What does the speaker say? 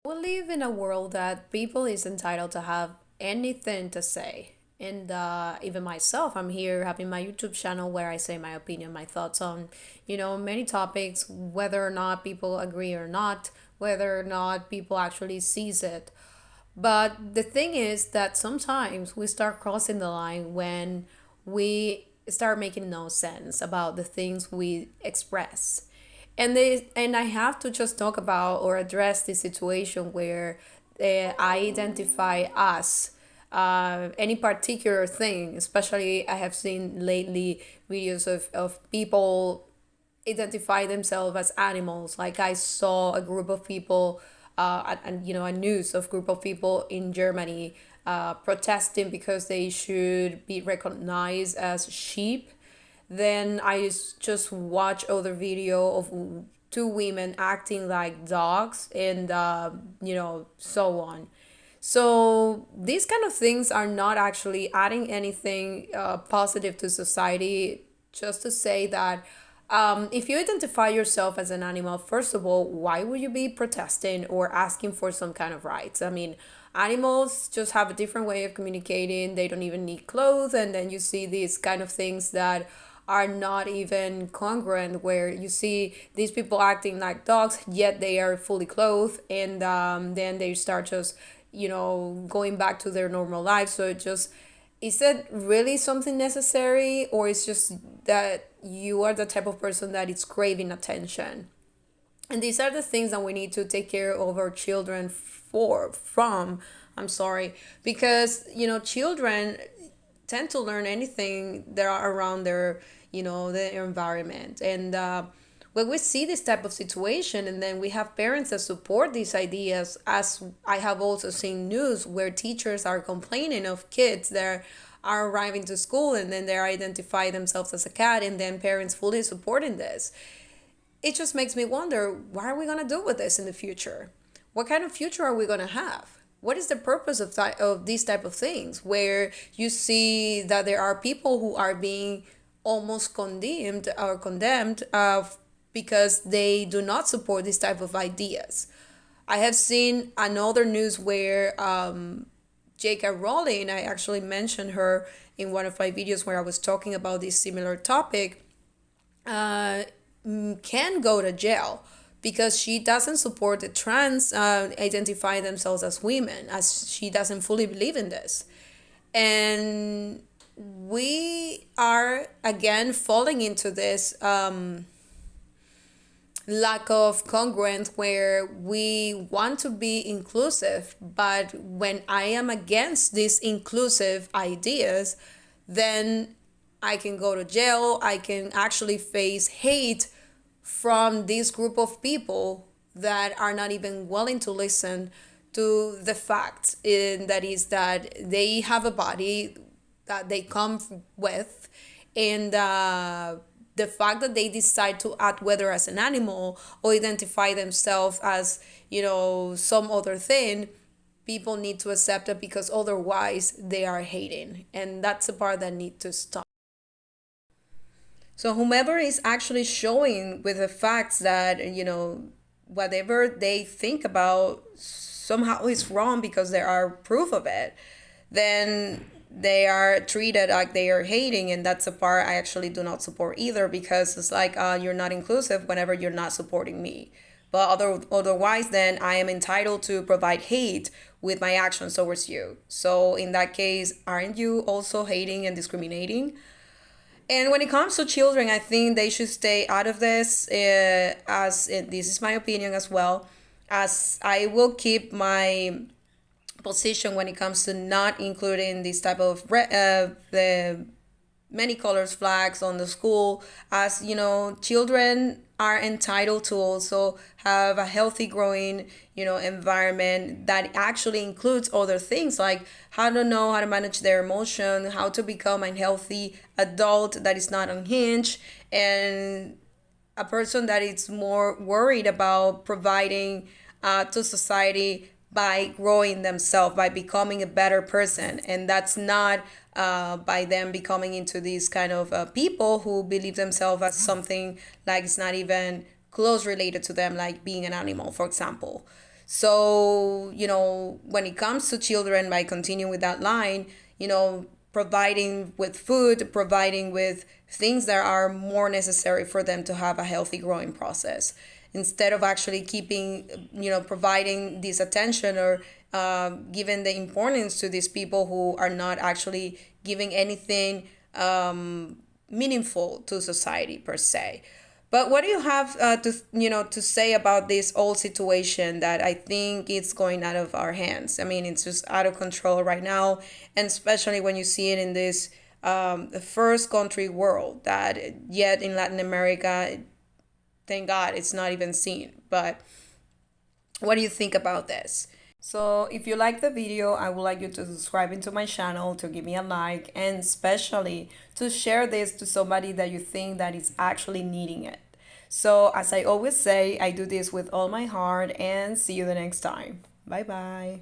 We live in a world that people is entitled to have anything to say. And even myself, I'm here having my YouTube channel where I say my opinion, my thoughts on, many topics, whether or not people agree or not, whether or not people actually sees it. But the thing is that sometimes we start crossing the line when we start making no sense about the things we express. And I have to just talk about or address the situation where I identify as any particular thing. Especially, I have seen lately videos of people identify themselves as animals. Like I saw a group of people, and a news of group of people in Germany protesting because they should be recognized as sheep. Then I just watch other video of two women acting like dogs, and so on. So these kind of things are not actually adding anything positive to society. Just to say that if you identify yourself as an animal, first of all, why would you be protesting or asking for some kind of rights? I mean, animals just have a different way of communicating. They don't even need clothes. And then you see these kind of things that are not even congruent, where you see these people acting like dogs, yet they are fully clothed. And then they start just, going back to their normal life. So it just, is it really something necessary, or it's just that you are the type of person that is craving attention? And these are the things that we need to take care of our children for from I'm sorry, because children tend to learn anything that are around their environment. And when we see this type of situation, and then we have parents that support these ideas, as I have also seen news where teachers are complaining of kids that are arriving to school and then they identify themselves as a cat, and then parents fully supporting this. It just makes me wonder, what are we going to do with this in the future? What kind of future are we going to have? What is the purpose of these type of things, where you see that there are people who are being almost condemned because they do not support this type of ideas? I have seen another news where J.K. Rowling, I actually mentioned her in one of my videos where I was talking about this similar topic, uh, can go to jail because she doesn't support the trans identify themselves as women, as she doesn't fully believe in this. And we are again falling into this lack of congruence, where we want to be inclusive, but when I am against these inclusive ideas, then I can go to jail. I can actually face hate from this group of people that are not even willing to listen to the fact, and that is that they have a body that they come with. And the fact that they decide to act whether as an animal or identify themselves as some other thing, people need to accept it, because otherwise they are hating, and that's the part that needs to stop. So whomever is actually showing with the facts that whatever they think about somehow is wrong because there are proof of it, then they are treated like they are hating. And that's a part I actually do not support either, because it's like, you're not inclusive whenever you're not supporting me. But otherwise, then I am entitled to provide hate with my actions towards you. So in that case, aren't you also hating and discriminating? And when it comes to children, I think they should stay out of this, this is my opinion as well, as I will keep my position when it comes to not including this type of the many colors flags on the school. As children are entitled to also have a healthy growing environment that actually includes other things, like how to know how to manage their emotion, how to become a healthy adult that is not unhinged, and a person that is more worried about providing to society by growing themselves, by becoming a better person. And that's not by them becoming into these kind of people who believe themselves as something like it's not even close related to them, like being an animal, for example. So, when it comes to children, by continuing with that line, providing with food, providing with things that are more necessary for them to have a healthy growing process, instead of actually keeping, providing this attention, or giving the importance to these people who are not actually giving anything meaningful to society per se. But what do you have to say about this whole situation that I think it's going out of our hands? I mean, it's just out of control right now, and especially when you see it in this the first country world that yet in Latin America, thank God, it's not even seen. But what do you think about this? So if you like the video, I would like you to subscribe into my channel, to give me a like, and especially to share this to somebody that you think that is actually needing it. So as I always say, I do this with all my heart, and see you the next time. Bye bye.